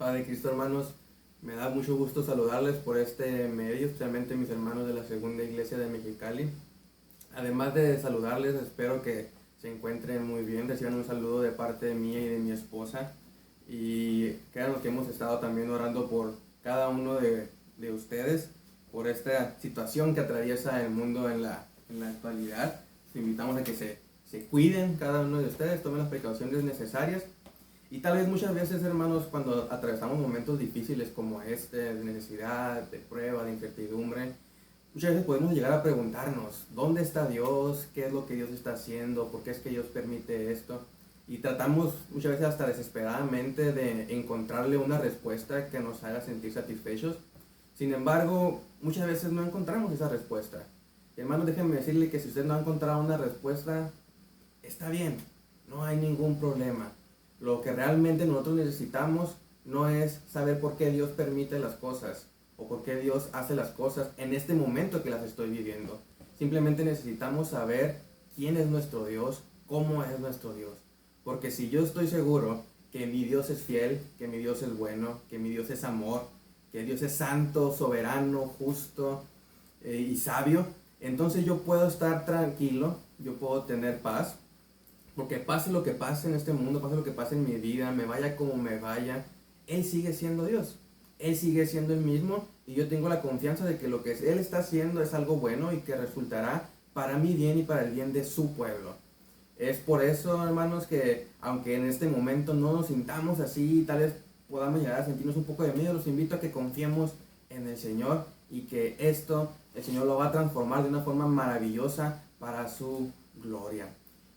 Padre Cristo, hermanos, me da mucho gusto saludarles por este medio, especialmente mis hermanos de la Segunda Iglesia de Mexicali. Además de saludarles, espero que se encuentren muy bien, reciban un saludo de parte de mí y de mi esposa. Y créanos que hemos estado también orando por cada uno de ustedes, por esta situación que atraviesa el mundo en la actualidad. Les invitamos a que se cuiden cada uno de ustedes, tomen las precauciones necesarias. Y tal vez muchas veces, hermanos, cuando atravesamos momentos difíciles como este, de necesidad, de prueba, de incertidumbre, muchas veces podemos llegar a preguntarnos, ¿dónde está Dios? ¿Qué es lo que Dios está haciendo? ¿Por qué es que Dios permite esto? Y tratamos muchas veces hasta desesperadamente de encontrarle una respuesta que nos haga sentir satisfechos. Sin embargo, muchas veces no encontramos esa respuesta. Y hermanos, déjenme decirle que si usted no ha encontrado una respuesta, está bien, no hay ningún problema. Lo que realmente nosotros necesitamos no es saber por qué Dios permite las cosas o por qué Dios hace las cosas en este momento que las estoy viviendo. Simplemente necesitamos saber quién es nuestro Dios, cómo es nuestro Dios. Porque si yo estoy seguro que mi Dios es fiel, que mi Dios es bueno, que mi Dios es amor, que Dios es santo, soberano, justo y sabio, entonces yo puedo estar tranquilo, yo puedo tener paz. Porque pase lo que pase en este mundo, pase lo que pase en mi vida, me vaya como me vaya, Él sigue siendo Dios. Él sigue siendo el mismo y yo tengo la confianza de que lo que Él está haciendo es algo bueno y que resultará para mi bien y para el bien de su pueblo. Es por eso, hermanos, que aunque en este momento no nos sintamos así, tal vez podamos llegar a sentirnos un poco de miedo, los invito a que confiemos en el Señor y que esto el Señor lo va a transformar de una forma maravillosa para su gloria.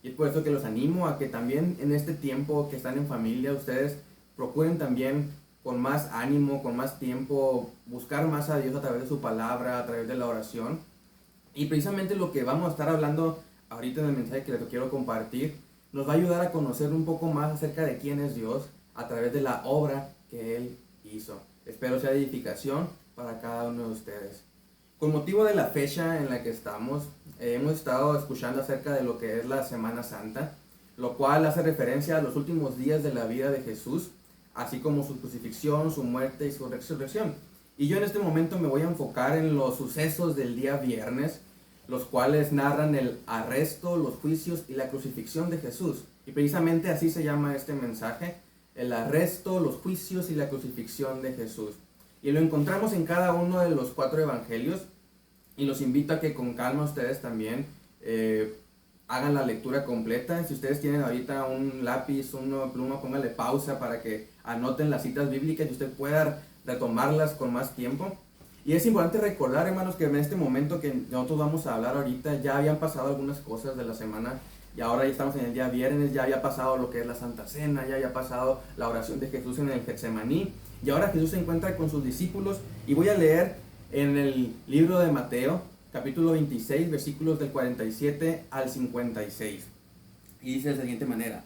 Y es por eso que los animo a que también en este tiempo que están en familia, ustedes procuren también con más ánimo, con más tiempo, buscar más a Dios a través de su palabra, a través de la oración. Y precisamente lo que vamos a estar hablando ahorita en el mensaje que les quiero compartir, nos va a ayudar a conocer un poco más acerca de quién es Dios a través de la obra que Él hizo. Espero sea de edificación para cada uno de ustedes. Con motivo de la fecha en la que estamos, hemos estado escuchando acerca de lo que es la Semana Santa, lo cual hace referencia a los últimos días de la vida de Jesús, así como su crucifixión, su muerte y su resurrección. Y yo en este momento me voy a enfocar en los sucesos del día viernes, los cuales narran el arresto, los juicios y la crucifixión de Jesús. Y precisamente así se llama este mensaje, el arresto, los juicios y la crucifixión de Jesús. Y lo encontramos en cada uno de los 4 evangelios. Y los invito a que con calma ustedes también hagan la lectura completa. Si ustedes tienen ahorita un lápiz, una pluma, pónganle pausa para que anoten las citas bíblicas y usted pueda retomarlas con más tiempo. Y es importante recordar, hermanos, que en este momento que nosotros vamos a hablar ahorita, ya habían pasado algunas cosas de la semana. Y ahora ya estamos en el día viernes, ya había pasado lo que es la Santa Cena, ya había pasado la oración de Jesús en el Getsemaní. Y ahora Jesús se encuentra con sus discípulos. Y voy a leer en el libro de Mateo, capítulo 26, versículos del 47 al 56. Y dice de la siguiente manera: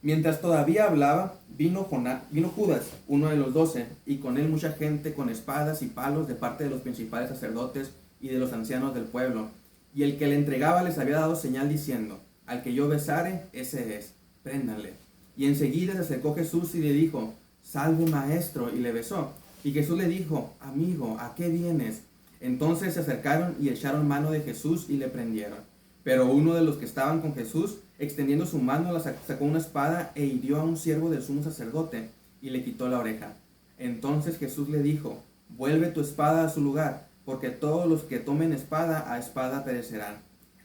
Mientras todavía hablaba, vino Judas, uno de los 12, y con él mucha gente con espadas y palos de parte de los principales sacerdotes y de los ancianos del pueblo. Y el que le entregaba les había dado señal diciendo: Al que yo besare, ese es, préndanle. Y enseguida se acercó Jesús y le dijo: Salve, maestro, y le besó. Y Jesús le dijo: Amigo, ¿a qué vienes? Entonces se acercaron y echaron mano de Jesús y le prendieron. Pero uno de los que estaban con Jesús, extendiendo su mano, sacó una espada e hirió a un siervo del sumo sacerdote y le quitó la oreja. Entonces Jesús le dijo: Vuelve tu espada a su lugar, porque todos los que tomen espada a espada perecerán.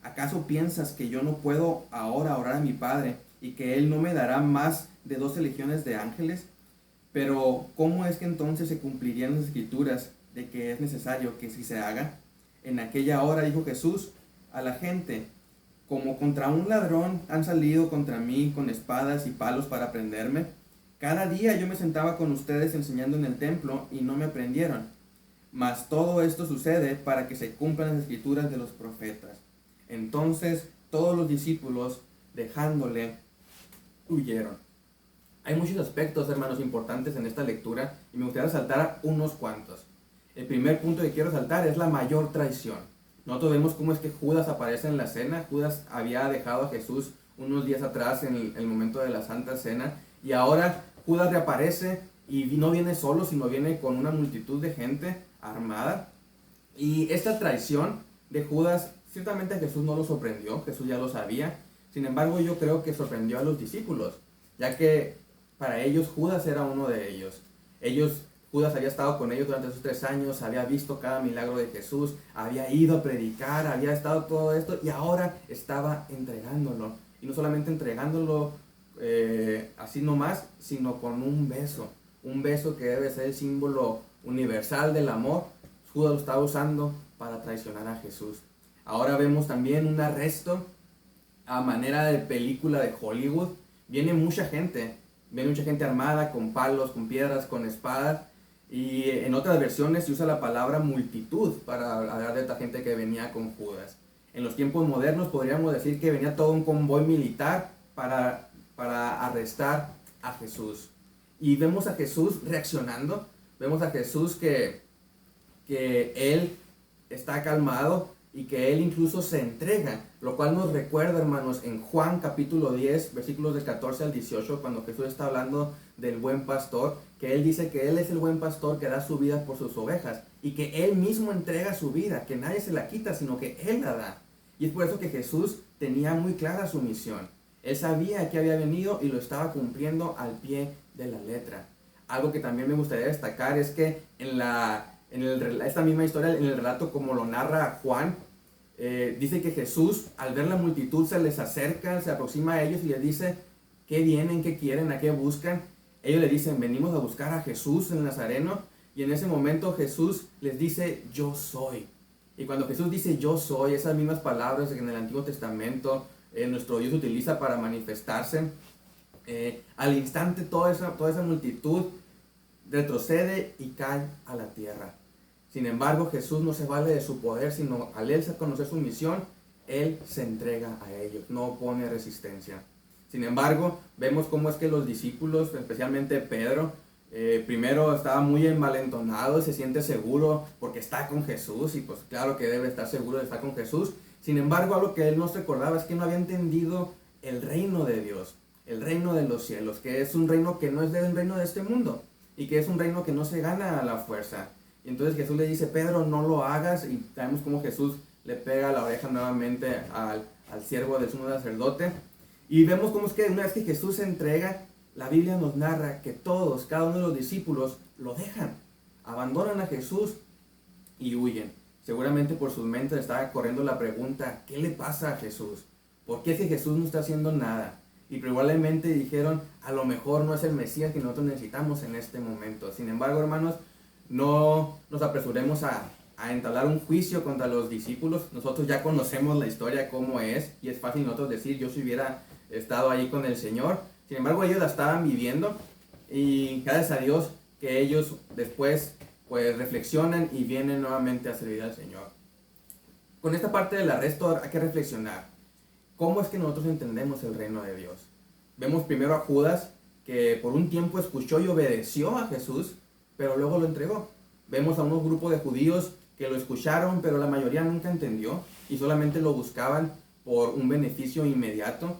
¿Acaso piensas que yo no puedo ahora orar a mi Padre y que Él no me dará más de 12 legiones de ángeles? Pero ¿cómo es que entonces se cumplirían las escrituras de que es necesario que sí se haga? En aquella hora dijo Jesús a la gente: Como contra un ladrón han salido contra mí con espadas y palos para prenderme. Cada día yo me sentaba con ustedes enseñando en el templo y no me prendieron. Mas todo esto sucede para que se cumplan las escrituras de los profetas. Entonces todos los discípulos, dejándole, huyeron. Hay muchos aspectos, hermanos, importantes en esta lectura y me gustaría resaltar unos cuantos. El primer punto que quiero resaltar es la mayor traición. Nosotros vemos cómo es que Judas aparece en la cena. Judas había dejado a Jesús unos días atrás en el momento de la Santa Cena y ahora Judas reaparece y no viene solo, sino viene con una multitud de gente armada. Y esta traición de Judas, ciertamente a Jesús no lo sorprendió, Jesús ya lo sabía. Sin embargo, yo creo que sorprendió a los discípulos, ya que para ellos Judas era uno de ellos. Judas había estado con ellos durante esos 3 años, había visto cada milagro de Jesús, había ido a predicar, había estado todo esto y ahora estaba entregándolo. Y no solamente entregándolo así nomás, sino con un beso que debe ser el símbolo universal del amor. Judas lo estaba usando para traicionar a Jesús. Ahora vemos también un arresto a manera de película de Hollywood. Viene mucha gente armada con palos, con piedras, con espadas. Y en otras versiones se usa la palabra multitud para hablar de esta gente que venía con Judas. En los tiempos modernos podríamos decir que venía todo un convoy militar para arrestar a Jesús. Y vemos a Jesús reaccionando. Vemos a Jesús que Él está calmado y que Él incluso se entrega. Lo cual nos recuerda, hermanos, en Juan capítulo 10, versículos del 14 al 18, cuando Jesús está hablando del buen pastor, que Él dice que Él es el buen pastor que da su vida por sus ovejas y que Él mismo entrega su vida, que nadie se la quita, sino que Él la da. Y es por eso que Jesús tenía muy clara su misión. Él sabía que había venido y lo estaba cumpliendo al pie de la letra. Algo que también me gustaría destacar es que esta misma historia, en el relato como lo narra Juan, dice que Jesús, al ver la multitud, se les acerca, se aproxima a ellos y les dice: ¿qué vienen? ¿Qué quieren? ¿A qué buscan? Ellos le dicen: venimos a buscar a Jesús el Nazareno. Y en ese momento Jesús les dice: yo soy. Y cuando Jesús dice yo soy, esas mismas palabras que en el Antiguo Testamento nuestro Dios utiliza para manifestarse, al instante toda esa multitud retrocede y cae a la tierra. Sin embargo, Jesús no se vale de su poder, sino al Él conocer su misión, Él se entrega a ellos, no pone resistencia. Sin embargo, vemos cómo es que los discípulos, especialmente Pedro, primero estaba muy envalentonado, se siente seguro porque está con Jesús, y pues claro que debe estar seguro de estar con Jesús. Sin embargo, algo que él no se recordaba es que no había entendido el reino de Dios, el reino de los cielos, que es un reino que no es el reino de este mundo, y que es un reino que no se gana a la fuerza. Y entonces Jesús le dice: Pedro, no lo hagas. Y vemos cómo Jesús le pega la oreja nuevamente al siervo del sumo sacerdote. Y vemos cómo es que una vez que Jesús se entrega, la Biblia nos narra que todos, cada uno de los discípulos, lo dejan, abandonan a Jesús y huyen. Seguramente por sus mentes estaba corriendo la pregunta: ¿qué le pasa a Jesús? ¿Por qué es que Jesús no está haciendo nada? Y probablemente dijeron: a lo mejor no es el Mesías que nosotros necesitamos en este momento. Sin embargo, hermanos, no nos apresuremos a entablar un juicio contra los discípulos. Nosotros ya conocemos la historia cómo es, y es fácil nosotros decir: yo si hubiera estado ahí con el Señor. Sin embargo, ellos la estaban viviendo, y gracias a Dios que ellos después pues reflexionan y vienen nuevamente a servir al Señor. Con esta parte del arresto hay que reflexionar: ¿cómo es que nosotros entendemos el reino de Dios? Vemos primero a Judas, que por un tiempo escuchó y obedeció a Jesús, pero luego lo entregó. Vemos a unos grupos de judíos que lo escucharon, pero la mayoría nunca entendió y solamente lo buscaban por un beneficio inmediato.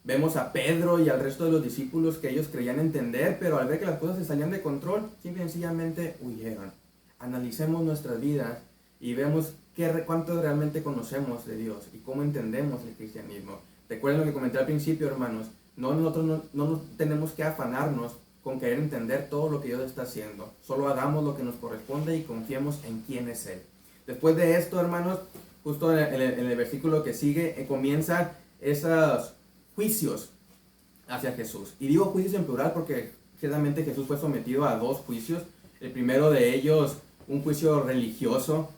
Vemos a Pedro y al resto de los discípulos que ellos creían entender, pero al ver que las cosas se salían de control, simple y sencillamente huyeron. Analicemos nuestras vidas y vemos cuánto realmente conocemos de Dios y cómo entendemos el cristianismo. Recuerden lo que comenté al principio, hermanos: nosotros no tenemos que afanarnos con querer entender todo lo que Dios está haciendo. Solo hagamos lo que nos corresponde y confiemos en quién es Él. Después de esto, hermanos, justo en el versículo que sigue, comienzan esos juicios hacia Jesús. Y digo juicios en plural porque ciertamente Jesús fue sometido a 2 juicios. El primero de ellos, un juicio religioso,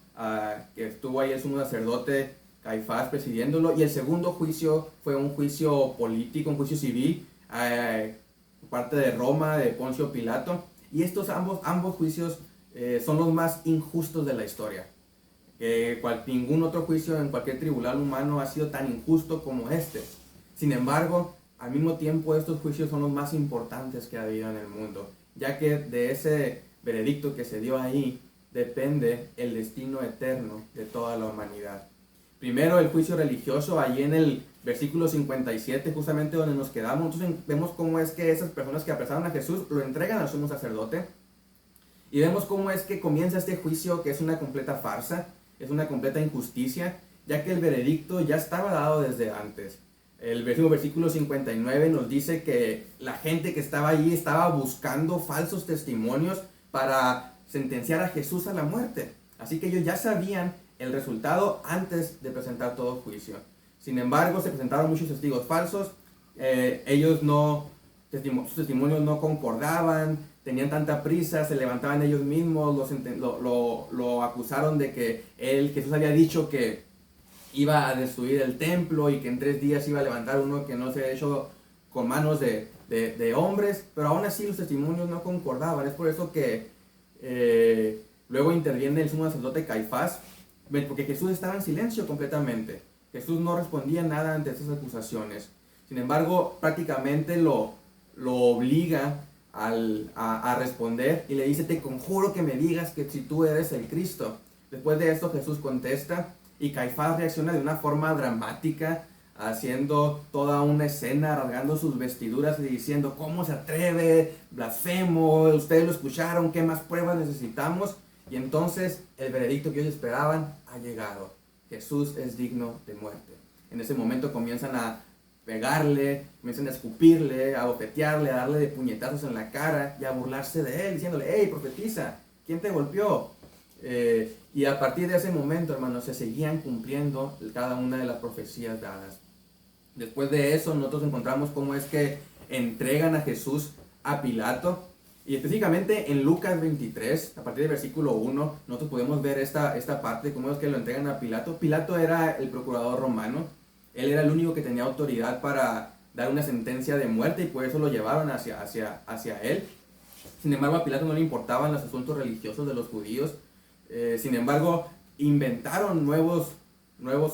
que estuvo ahí el sumo sacerdote Caifás presidiéndolo. Y el segundo juicio fue un juicio político, un juicio civil, por parte de Roma, de Poncio Pilato. Y estos ambos juicios son los más injustos de la historia. Ningún otro juicio en cualquier tribunal humano ha sido tan injusto como este. Sin embargo, al mismo tiempo, estos juicios son los más importantes que ha habido en el mundo, ya que de ese veredicto que se dio ahí depende el destino eterno de toda la humanidad. Primero, el juicio religioso. Allí en el versículo 57, justamente donde nos quedamos. Entonces vemos cómo es que esas personas que apresaron a Jesús lo entregan al sumo sacerdote. Y vemos cómo es que comienza este juicio, que es una completa farsa, es una completa injusticia, ya que el veredicto ya estaba dado desde antes. El versículo 59 nos dice que la gente que estaba allí estaba buscando falsos testimonios para sentenciar a Jesús a la muerte. Así que ellos ya sabían el resultado antes de presentar todo juicio. Sin embargo, se presentaron muchos testigos falsos. Sus testimonios no concordaban, tenían tanta prisa, se levantaban ellos mismos, lo acusaron de que Jesús había dicho que iba a destruir el templo y que en 3 días iba a levantar uno que no se había hecho con manos de hombres, pero aún así los testimonios no concordaban. Es por eso que luego interviene el sumo sacerdote Caifás, porque Jesús estaba en silencio completamente. Jesús no respondía nada ante esas acusaciones. Sin embargo, prácticamente lo obliga a responder y le dice: te conjuro que me digas que si tú eres el Cristo. Después de esto Jesús contesta y Caifás reacciona de una forma dramática, haciendo toda una escena, rasgando sus vestiduras y diciendo: ¿cómo se atreve? Blasfemo, ustedes lo escucharon, ¿qué más pruebas necesitamos? Y entonces el veredicto que ellos esperaban ha llegado: Jesús es digno de muerte. En ese momento comienzan a pegarle, comienzan a escupirle, a bofetearle, a darle de puñetazos en la cara y a burlarse de él, diciéndole: hey, profetiza, ¿quién te golpeó? Y a partir de ese momento, hermanos, se seguían cumpliendo cada una de las profecías dadas. Después de eso, nosotros encontramos cómo es que entregan a Jesús a Pilato. Y específicamente en Lucas 23, a partir del versículo 1, nosotros podemos ver esta parte, cómo es que lo entregan a Pilato. Pilato era el procurador romano. Él era el único que tenía autoridad para dar una sentencia de muerte y por eso lo llevaron hacia él. Sin embargo, a Pilato no le importaban los asuntos religiosos de los judíos. Sin embargo, inventaron nuevos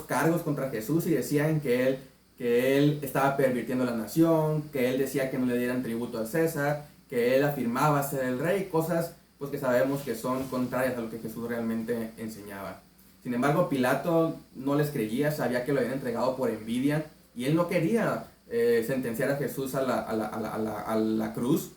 cargos contra Jesús y decían que él estaba pervirtiendo la nación, que él decía que no le dieran tributo al César, que él afirmaba ser el rey, cosas pues que sabemos que son contrarias a lo que Jesús realmente enseñaba. Sin embargo, Pilato no les creía, sabía que lo habían entregado por envidia y él no quería sentenciar a Jesús a la cruz.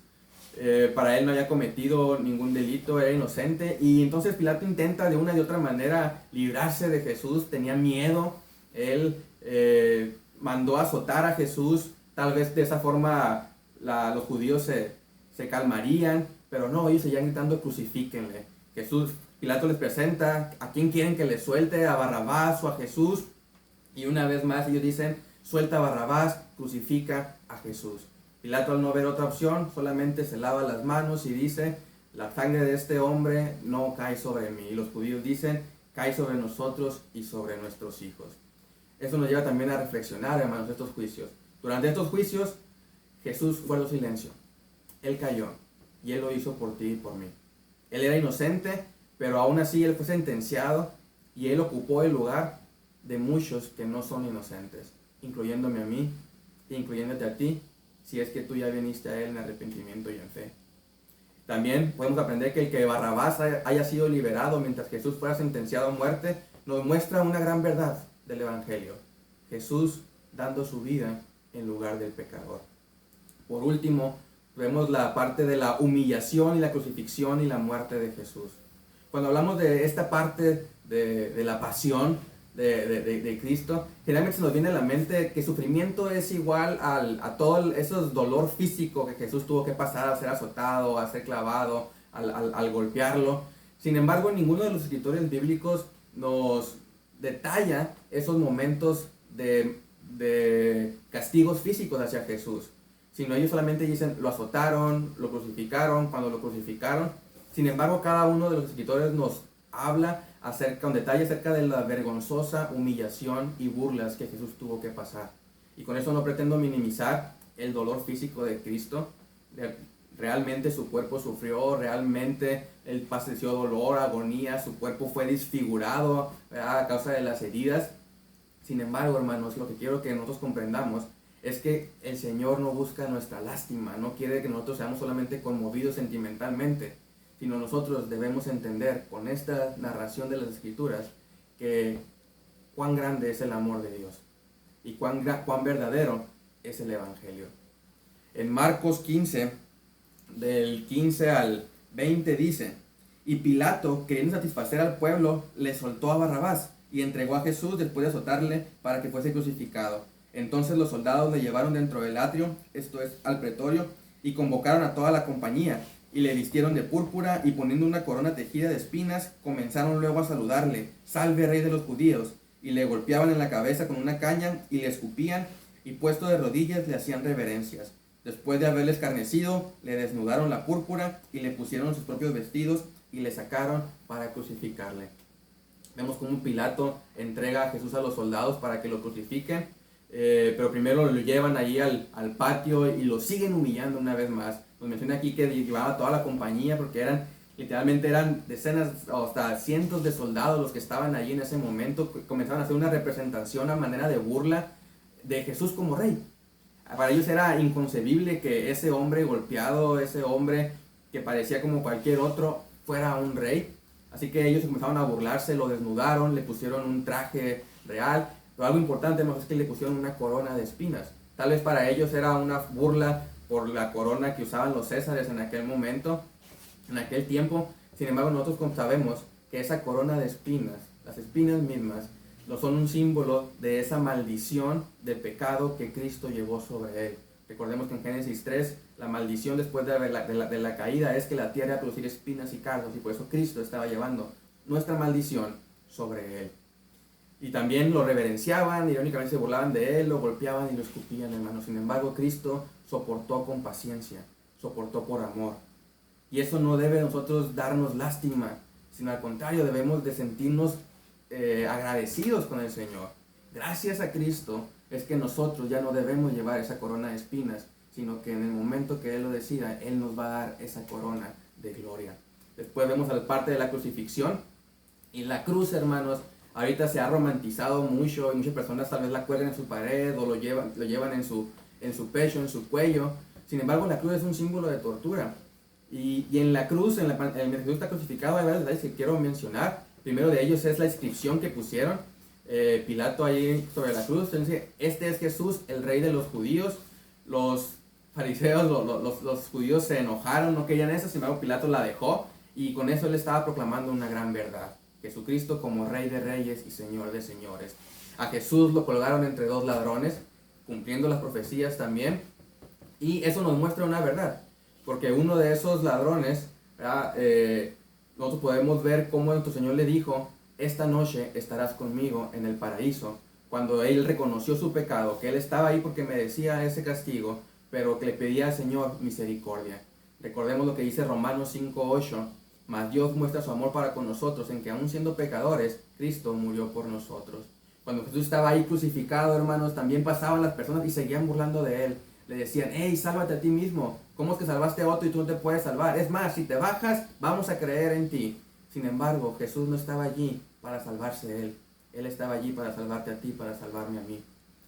Para él no había cometido ningún delito, era inocente, y entonces Pilato intenta de una y otra manera librarse de Jesús. Tenía miedo, él mandó azotar a Jesús. Tal vez de esa forma los judíos se calmarían, pero no, ellos seguían gritando: crucifíquenle. Pilato les presenta: ¿a quién quieren que le suelte? ¿A Barrabás o a Jesús? Y una vez más ellos dicen: suelta a Barrabás, crucifica a Jesús. Pilato, al no ver otra opción, solamente se lava las manos y dice: la sangre de este hombre no cae sobre mí. Y los judíos dicen: cae sobre nosotros y sobre nuestros hijos. Eso nos lleva también a reflexionar, hermanos, estos juicios. Durante estos juicios, Jesús guardó silencio. Él cayó y él lo hizo por ti y por mí. Él era inocente, pero aún así él fue sentenciado y él ocupó el lugar de muchos que no son inocentes, incluyéndome a mí e incluyéndote a ti, si es que tú ya viniste a él en arrepentimiento y en fe. También podemos aprender que el que Barrabás haya sido liberado mientras Jesús fuera sentenciado a muerte nos muestra una gran verdad del Evangelio: Jesús dando su vida en lugar del pecador. Por último, vemos la parte de la humillación y la crucifixión y la muerte de Jesús. Cuando hablamos de esta parte de la pasión de Cristo, generalmente se nos viene a la mente que sufrimiento es igual a todo ese dolor físico que Jesús tuvo que pasar al ser azotado, al ser clavado, al golpearlo. Sin embargo, ninguno de los escritores bíblicos nos detalla esos momentos de castigos físicos hacia Jesús, sino ellos solamente dicen: lo azotaron, lo crucificaron, cuando lo crucificaron. Sin embargo, cada uno de los escritores nos habla con detalle acerca de la vergonzosa humillación y burlas que Jesús tuvo que pasar. Y con eso no pretendo minimizar el dolor físico de Cristo. Realmente su cuerpo sufrió, realmente él padeció dolor, agonía, su cuerpo fue desfigurado, ¿verdad?, a causa de las heridas. Sin embargo, hermanos, lo que quiero que nosotros comprendamos es que el Señor no busca nuestra lástima, no quiere que nosotros seamos solamente conmovidos sentimentalmente, sino nosotros debemos entender con esta narración de las Escrituras que cuán grande es el amor de Dios. y cuán verdadero es el Evangelio. En Marcos 15, del 15 al 20 dice: y Pilato, queriendo satisfacer al pueblo, le soltó a Barrabás y entregó a Jesús después de azotarle para que fuese crucificado. Entonces los soldados le llevaron dentro del atrio, esto es, al pretorio, y convocaron a toda la compañía, y le vistieron de púrpura, y poniendo una corona tejida de espinas, comenzaron luego a saludarle: salve, rey de los judíos. Y le golpeaban en la cabeza con una caña, y le escupían, y puesto de rodillas le hacían reverencias. Después de haberle escarnecido, le desnudaron la púrpura, y le pusieron sus propios vestidos, y le sacaron para crucificarle. Vemos cómo Pilato entrega a Jesús a los soldados para que lo crucifiquen, pero primero lo llevan allí al patio y lo siguen humillando una vez más. Nos menciona aquí que llevaba toda la compañía, porque literalmente eran decenas o hasta cientos de soldados los que estaban allí en ese momento. Comenzaron a hacer una representación a manera de burla de Jesús como rey. Para ellos era inconcebible que ese hombre golpeado, ese hombre que parecía como cualquier otro, fuera un rey. Así que ellos comenzaron a burlarse, lo desnudaron, le pusieron un traje real. Pero algo importante más es que le pusieron una corona de espinas. Tal vez para ellos era una burla por la corona que usaban los césares en aquel momento, en aquel tiempo. Sin embargo, nosotros sabemos que esa corona de espinas, las espinas mismas, no son un símbolo de esa maldición de pecado que Cristo llevó sobre él. Recordemos que en Génesis 3, la maldición después de la caída es que la tierra iba a producir espinas y cardos, y por eso Cristo estaba llevando nuestra maldición sobre él. Y también lo reverenciaban, irónicamente se burlaban de él, lo golpeaban y lo escupían, hermanos. Sin embargo, Cristo soportó con paciencia, soportó por amor. Y eso no debe nosotros darnos lástima, sino al contrario, debemos de sentirnos agradecidos con el Señor. Gracias a Cristo es que nosotros ya no debemos llevar esa corona de espinas, sino que en el momento que Él lo decida, Él nos va a dar esa corona de gloria. Después vemos la parte de la crucifixión. Y la cruz, hermanos, ahorita se ha romantizado mucho, y muchas personas tal vez la cuelgan en su pared o lo llevan en su pecho, en su cuello. Sin embargo, la cruz es un símbolo de tortura. Y en la cruz, en el Jesús está crucificado, hay varios detalles que quiero mencionar. Primero de ellos es la inscripción que pusieron. Pilato ahí sobre la cruz dice: este es Jesús, el rey de los judíos. Los fariseos, los judíos se enojaron, no querían eso. Sin embargo, Pilato la dejó, y con eso él estaba proclamando una gran verdad: Jesucristo como rey de reyes y señor de señores. A Jesús lo colgaron entre dos ladrones, cumpliendo las profecías también. Y eso nos muestra una verdad, porque uno de esos ladrones, nosotros podemos ver cómo nuestro Señor le dijo: esta noche estarás conmigo en el paraíso. Cuando él reconoció su pecado, que él estaba ahí porque merecía ese castigo, pero que le pedía al Señor misericordia. Recordemos lo que dice Romanos 5:8: mas Dios muestra su amor para con nosotros en que aun siendo pecadores, Cristo murió por nosotros. Cuando Jesús estaba ahí crucificado, hermanos, también pasaban las personas y seguían burlando de él. Le decían: hey, sálvate a ti mismo. ¿Cómo es que salvaste a otro y tú no te puedes salvar? Es más, si te bajas, vamos a creer en ti. Sin embargo, Jesús no estaba allí para salvarse él. Él estaba allí para salvarte a ti, para salvarme a mí.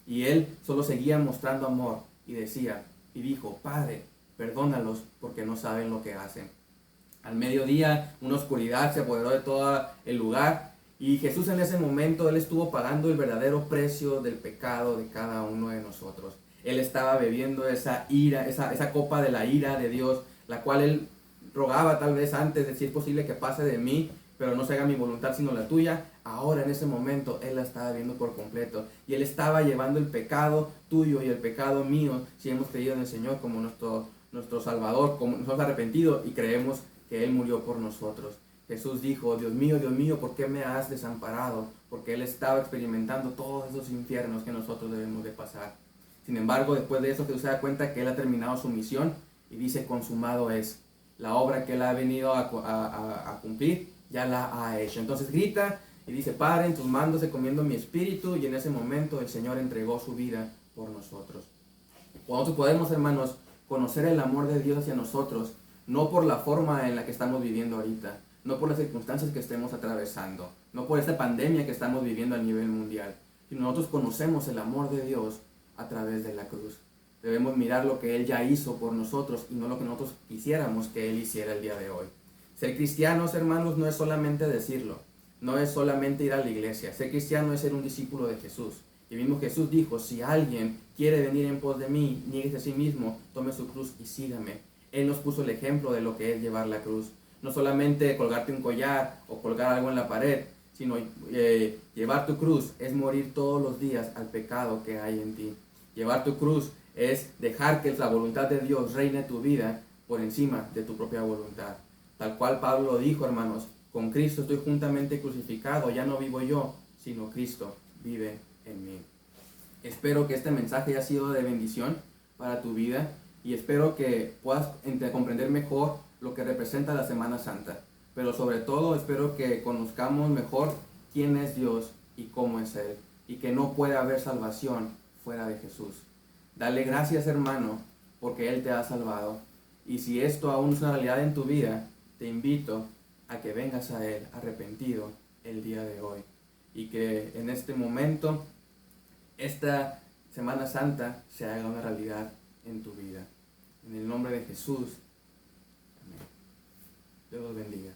Y él solo seguía mostrando amor y dijo: Padre, perdónalos porque no saben lo que hacen. Al mediodía, una oscuridad se apoderó de todo el lugar, y Jesús en ese momento, él estuvo pagando el verdadero precio del pecado de cada uno de nosotros. Él estaba bebiendo esa ira, esa copa de la ira de Dios, la cual él rogaba tal vez antes de: si es posible que pase de mí, pero no se haga mi voluntad sino la tuya. Ahora en ese momento él la estaba viendo por completo, y él estaba llevando el pecado tuyo y el pecado mío, si hemos creído en el Señor como nuestro Salvador, como nos hemos arrepentido y creemos que él murió por nosotros. Jesús dijo: Dios mío, ¿por qué me has desamparado? Porque él estaba experimentando todos esos infiernos que nosotros debemos de pasar. Sin embargo, después de eso, Jesús se da cuenta que él ha terminado su misión y dice: consumado es. La obra que él ha venido a cumplir, ya la ha hecho. Entonces grita y dice: Padre, en tus manos encomiendo mi espíritu. Y en ese momento el Señor entregó su vida por nosotros. Nosotros podemos, hermanos, conocer el amor de Dios hacia nosotros, no por la forma en la que estamos viviendo ahorita, no por las circunstancias que estemos atravesando, no por esta pandemia que estamos viviendo a nivel mundial, sino nosotros conocemos el amor de Dios a través de la cruz. Debemos mirar lo que Él ya hizo por nosotros y no lo que nosotros quisiéramos que Él hiciera el día de hoy. Ser cristianos, hermanos, no es solamente decirlo, no es solamente ir a la iglesia. Ser cristiano es ser un discípulo de Jesús. Y mismo Jesús dijo, si alguien quiere venir en pos de mí, niéguese a sí mismo, tome su cruz y sígame. Él nos puso el ejemplo de lo que es llevar la cruz. No solamente colgarte un collar o colgar algo en la pared, sino llevar tu cruz es morir todos los días al pecado que hay en ti. Llevar tu cruz es dejar que la voluntad de Dios reine tu vida por encima de tu propia voluntad. Tal cual Pablo lo dijo, hermanos, con Cristo estoy juntamente crucificado, ya no vivo yo, sino Cristo vive en mí. Espero que este mensaje haya sido de bendición para tu vida y espero que puedas comprender mejor lo que representa la Semana Santa. Pero sobre todo espero que conozcamos mejor quién es Dios y cómo es Él, y que no puede haber salvación fuera de Jesús. Dale gracias, hermano, porque Él te ha salvado. Y si esto aún es una realidad en tu vida, te invito a que vengas a Él arrepentido el día de hoy. Y que en este momento, esta Semana Santa se haga una realidad en tu vida. En el nombre de Jesús. Amén. Dios los bendiga.